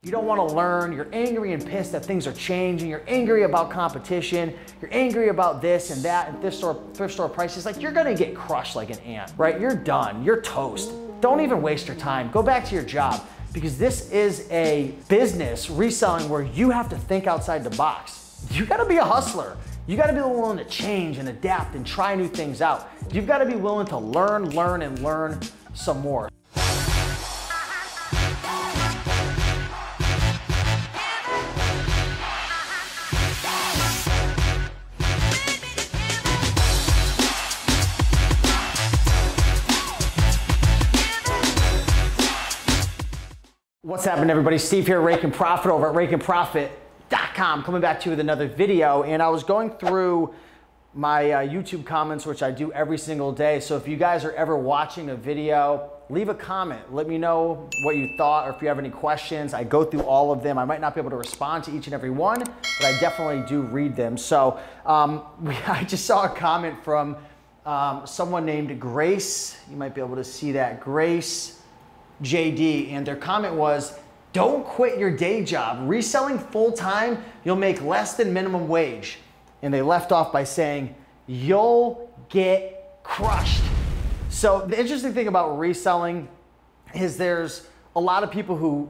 You don't want to learn, you're angry and pissed that things are changing, you're angry about competition, you're angry about this and that and thrift store prices, like you're gonna get crushed like an ant, right? You're done, you're toast. Don't even waste your time, go back to your job, because this is a business, reselling, where you have to think outside the box. You gotta be a hustler. You gotta be willing to change and adapt and try new things out. You've gotta be willing to learn some more. What's happening, everybody? Steve here, Raiken Profit over at RaikenProfit.com, coming back to you with another video. And I was going through my YouTube comments, which I do every single day. So if you guys are ever watching a video, leave a comment. Let me know what you thought, or if you have any questions. I go through all of them. I might not be able to respond to each and every one, but I definitely do read them. So I just saw a comment from someone named Grace. You might be able to see that, Grace JD, and their comment was, don't quit your day job. Reselling full-time, you'll make less than minimum wage. And they left off by saying, you'll get crushed. So the interesting thing about reselling is there's a lot of people who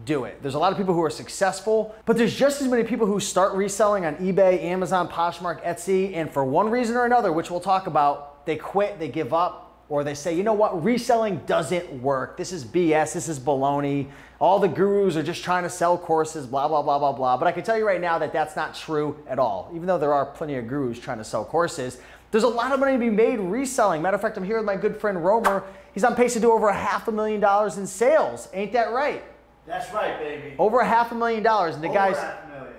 do it. There's a lot of people who are successful, but there's just as many people who start reselling on eBay, Amazon, Poshmark, Etsy, and for one reason or another, which we'll talk about, they quit, they give up, or they say, you know what, reselling doesn't work. This is BS, this is baloney. All the gurus are just trying to sell courses, blah, blah, blah, blah, blah. But I can tell you right now that that's not true at all. Even though there are plenty of gurus trying to sell courses, there's a lot of money to be made reselling. Matter of fact, I'm here with my good friend Romer. He's on pace to do over $500,000 in sales. Ain't that right? That's right, baby. Over $500,000. And the guy's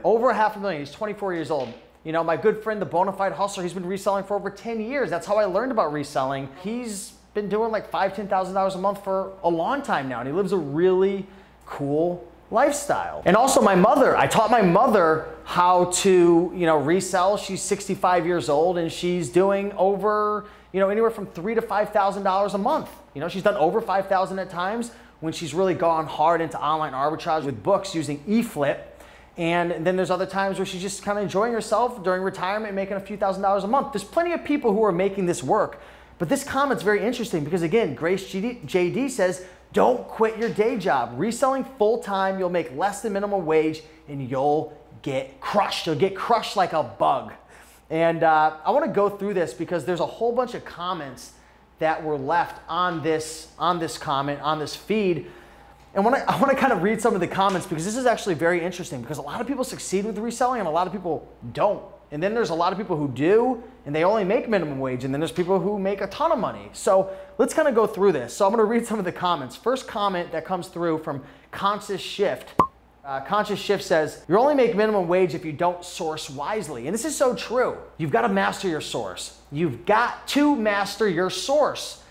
over $500,000. He's 24 years old. You know, my good friend, the Bonafide Hustler, he's been reselling for over 10 years. That's how I learned about reselling. He's been doing like $5,000, $10,000 a month for a long time now, and he lives a really cool lifestyle. And also my mother, I taught my mother how to, resell. She's 65 years old, and she's doing over, anywhere from $3,000 to $5,000 a month. She's done over 5,000 at times when she's really gone hard into online arbitrage with books using eFlip. And then there's other times where she's just kind of enjoying herself during retirement, making a few $1,000s a month. There's plenty of people who are making this work. But this comment's very interesting because, again, Grace JD says, don't quit your day job. Reselling full-time, you'll make less than minimum wage, and you'll get crushed. You'll get crushed like a bug. And I want to go through this because there's a whole bunch of comments that were left on this comment, on this feed. And I want to kind of read some of the comments because this is actually very interesting, because a lot of people succeed with reselling and a lot of people don't. And then there's a lot of people who do, and they only make minimum wage, and then there's people who make a ton of money. So let's kind of go through this. So I'm going to read some of the comments. First comment that comes through from Conscious Shift. Conscious Shift says, you only make minimum wage if you don't source wisely. And this is so true. You've got to master your source. You've got to master your source.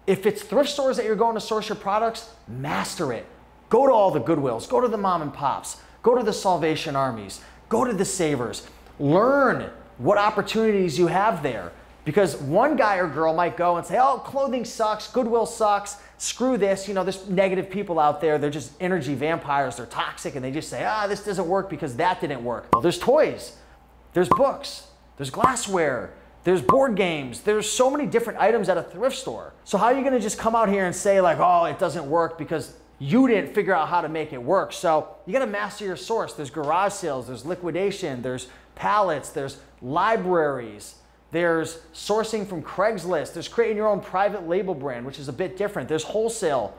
If it's thrift stores that you're going to source your products, master it. Go to all the Goodwills, go to the mom and pops, go to the Salvation Armies, go to the Savers. Learn what opportunities you have there, because one guy or girl might go and say, oh, clothing sucks, Goodwill sucks, screw this. There's negative people out there. They're just energy vampires. They're toxic, and they just say, this doesn't work because that didn't work. Well, there's toys, there's books, there's glassware, there's board games. There's so many different items at a thrift store. So how are you going to just come out here and say like, oh, it doesn't work because you didn't figure out how to make it work? So you got to master your source. There's garage sales, there's liquidation, there's pallets, there's libraries, there's sourcing from Craigslist, there's creating your own private label brand, which is a bit different. There's wholesale.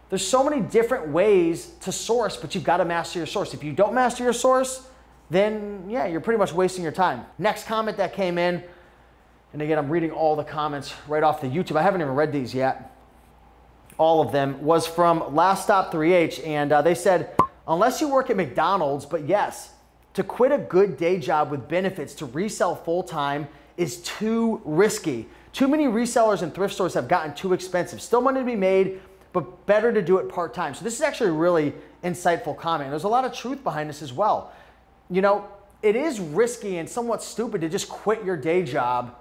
There's so many different ways to source, but you've got to master your source. If you don't master your source, then yeah, you're pretty much wasting your time. Next comment that came in, and again, I'm reading all the comments right off the YouTube. I haven't even read these yet. All of them was from Last Stop 3H, and they said, unless you work at McDonald's, but yes, to quit a good day job with benefits to resell full-time is too risky. Too many resellers and thrift stores have gotten too expensive. Still money to be made, but better to do it part-time. So this is actually a really insightful comment. There's a lot of truth behind this as well. It is risky and somewhat stupid to just quit your day job,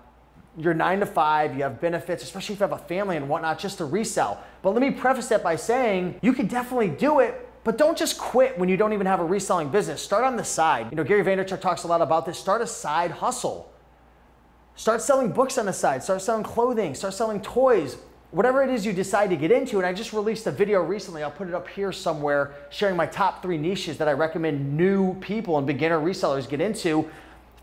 your 9 to 5, you have benefits, especially if you have a family and whatnot, just to resell. But let me preface that by saying you can definitely do it, But don't just quit when you don't even have a reselling business. Start on the side. You know, Gary Vaynerchuk talks a lot about this. Start a side hustle. Start selling books on the side. Start selling clothing. Start selling toys. Whatever it is you decide to get into. And I just released a video recently. I'll put it up here somewhere, sharing my top 3 niches that I recommend new people and beginner resellers get into.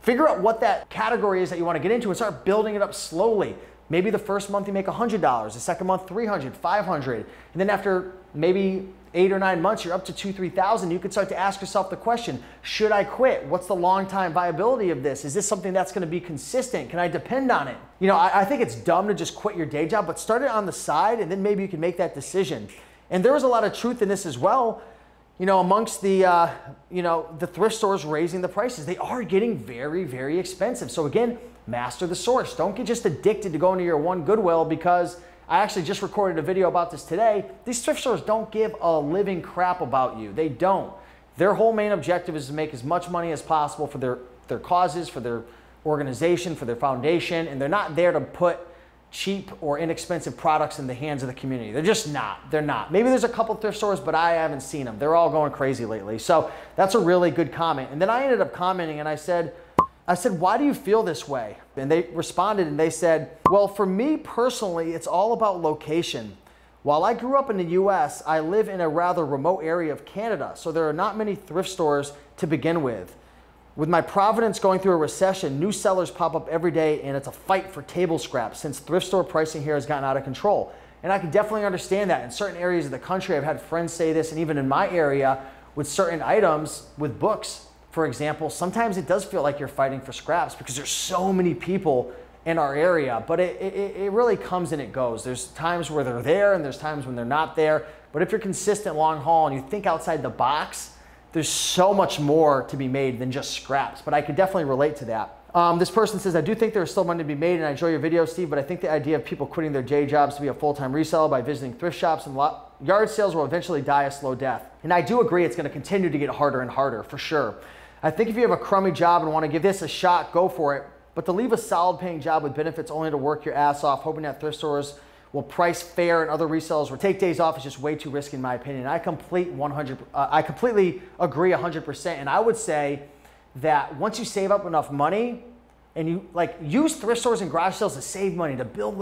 Figure out what that category is that you want to get into and start building it up slowly. Maybe the first month you make $100, the second month $300, $500, and then after maybe 8 or 9 months, you're up to $2,000, $3,000. You could start to ask yourself the question, should I quit? What's the long-time viability of this? Is this something that's going to be consistent? Can I depend on it? You know, I think it's dumb to just quit your day job, but start it on the side and then maybe you can make that decision. And there was a lot of truth in this as well. You know, amongst the, the thrift stores raising the prices, they are getting very, very expensive. So again, master the source. Don't get just addicted to going to your one Goodwill, because I actually just recorded a video about this today. These thrift stores don't give a living crap about you. They don't. Their whole main objective is to make as much money as possible for their causes, for their organization, for their foundation, and they're not there to put cheap or inexpensive products in the hands of the community. They're just not. They're not. Maybe there's a couple thrift stores, but I haven't seen them. They're all going crazy lately. So that's a really good comment. And then I ended up commenting and I said, why do you feel this way? And they responded and they said, well, for me personally, it's all about location. While I grew up in the US, I live in a rather remote area of Canada, so there are not many thrift stores to begin with. With my Providence going through a recession, new sellers pop up every day and it's a fight for table scraps since thrift store pricing here has gotten out of control. And I can definitely understand that. In certain areas of the country, I've had friends say this, and even in my area with certain items, with books, for example, sometimes it does feel like you're fighting for scraps because there's so many people in our area, but it really comes and it goes. There's times where they're there and there's times when they're not there. But if you're consistent long haul and you think outside the box, there's so much more to be made than just scraps. But I could definitely relate to that. This person says, I do think there's still money to be made and I enjoy your video, Steve, but I think the idea of people quitting their day jobs to be a full-time reseller by visiting thrift shops and yard sales will eventually die a slow death. And I do agree it's going to continue to get harder and harder, for sure. I think if you have a crummy job and want to give this a shot, go for it. But to leave a solid paying job with benefits only to work your ass off, hoping that thrift stores will price fair and other resellers will take days off is just way too risky in my opinion. I completely agree 100%. And I would say that once you save up enough money and you use thrift stores and garage sales to save money, to build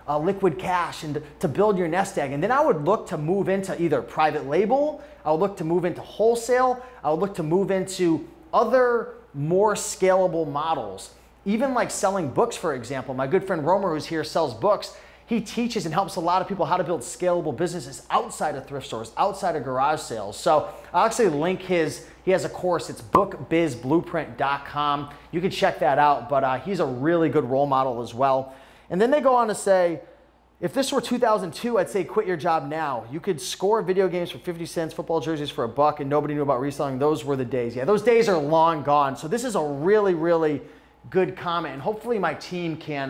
liquid cash and to build your nest egg. And then I would look to move into either private label, I would look to move into wholesale, I would look to move into other more scalable models. Even like selling books, for example. My good friend Romer, who's here, sells books. He teaches and helps a lot of people how to build scalable businesses outside of thrift stores, outside of garage sales. So I'll actually link he has a course, it's bookbizblueprint.com. You can check that out, but he's a really good role model as well. And then they go on to say, if this were 2002, I'd say quit your job now. You could score video games for 50 cents, football jerseys for $1, and nobody knew about reselling. Those were the days. Yeah, those days are long gone. So this is a really, really good comment. And hopefully my team can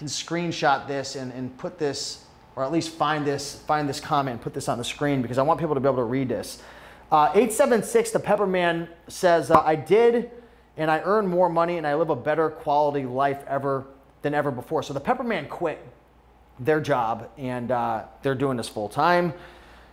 screenshot this and put this, or at least find this comment and put this on the screen, because I want people to be able to read this. 876, the Pepperman says, I did, and I earn more money, and I live a better quality life than ever before. So the Pepperman quit their job, and they're doing this full time.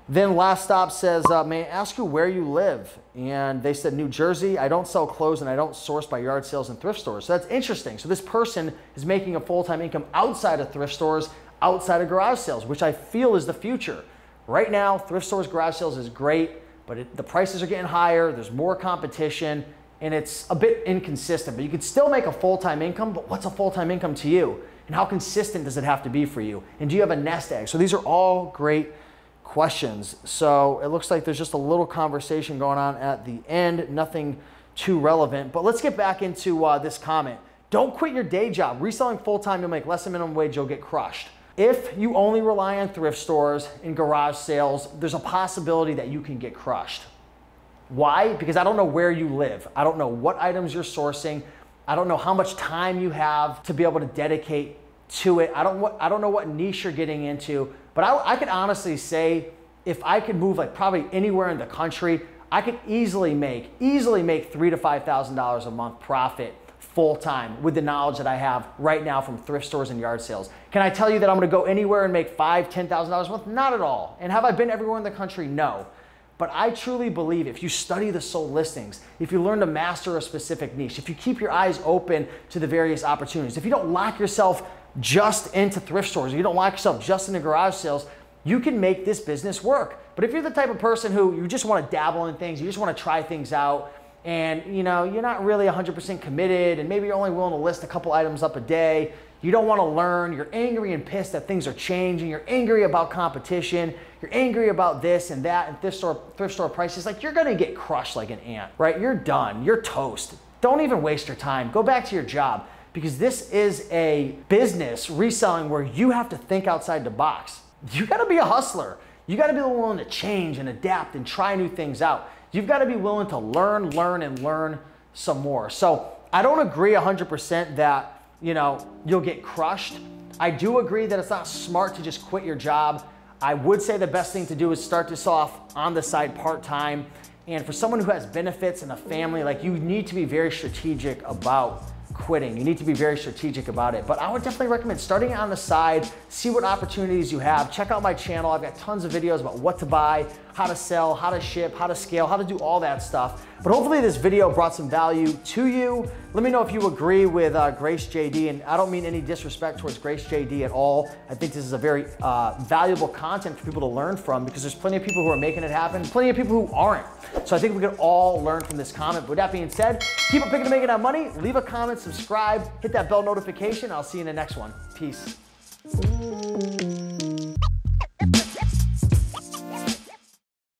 Then Last Stop says, may I ask you where you live? And they said, New Jersey. I don't sell clothes and I don't source by yard sales and thrift stores. So that's interesting. So this person is making a full-time income outside of thrift stores, outside of garage sales, which I feel is the future. Right now, thrift stores, garage sales is great, but the prices are getting higher. There's more competition and it's a bit inconsistent, but you could still make a full-time income. But what's a full-time income to you? And how consistent does it have to be for you? And do you have a nest egg? So these are all great questions. So it looks like there's just a little conversation going on at the end, nothing too relevant. But let's get back into this comment. Don't quit your day job. Reselling full-time, you'll make less than minimum wage, you'll get crushed. If you only rely on thrift stores and garage sales, there's a possibility that you can get crushed. Why? Because I don't know where you live. I don't know what items you're sourcing. I don't know how much time you have to be able to dedicate to it. I don't know what niche you're getting into, but I could honestly say if I could move probably anywhere in the country, I could easily make $3,000 to $5,000 a month profit full time with the knowledge that I have right now from thrift stores and yard sales. Can I tell you that I'm going to go anywhere and make $5,000 to $10,000 a month? Not at all. And have I been everywhere in the country? No. But I truly believe if you study the sold listings, if you learn to master a specific niche, if you keep your eyes open to the various opportunities, if you don't lock yourself just into thrift stores, or you don't lock yourself just into garage sales, you can make this business work. But if you're the type of person who you just want to dabble in things, you just want to try things out, and you're not really 100% committed, and maybe you're only willing to list a couple items up a day, you don't want to learn, you're angry and pissed that things are changing, you're angry about competition, you're angry about this and that and thrift store prices, like you're gonna get crushed like an ant, right? You're done, you're toast. Don't even waste your time, go back to your job, because this is a business, reselling, where you have to think outside the box. You gotta be a hustler. You gotta be willing to change and adapt and try new things out. You've gotta be willing to learn some more. So I don't agree 100% that you'll get crushed. I do agree that it's not smart to just quit your job. I would say the best thing to do is start this off on the side part-time. And for someone who has benefits and a family, like, you need to be very strategic about quitting. You need to be very strategic about it. But I would definitely recommend starting it on the side, see what opportunities you have. Check out my channel. I've got tons of videos about what to buy, how to sell, how to ship, how to scale, how to do all that stuff. But hopefully this video brought some value to you. Let me know if you agree with Grace JD, and I don't mean any disrespect towards Grace JD at all. I think this is a very valuable content for people to learn from, because there's plenty of people who are making it happen, plenty of people who aren't. So I think we can all learn from this comment. But with that being said, keep on picking and making that money. Leave a comment, subscribe, hit that bell notification. I'll see you in the next one. Peace.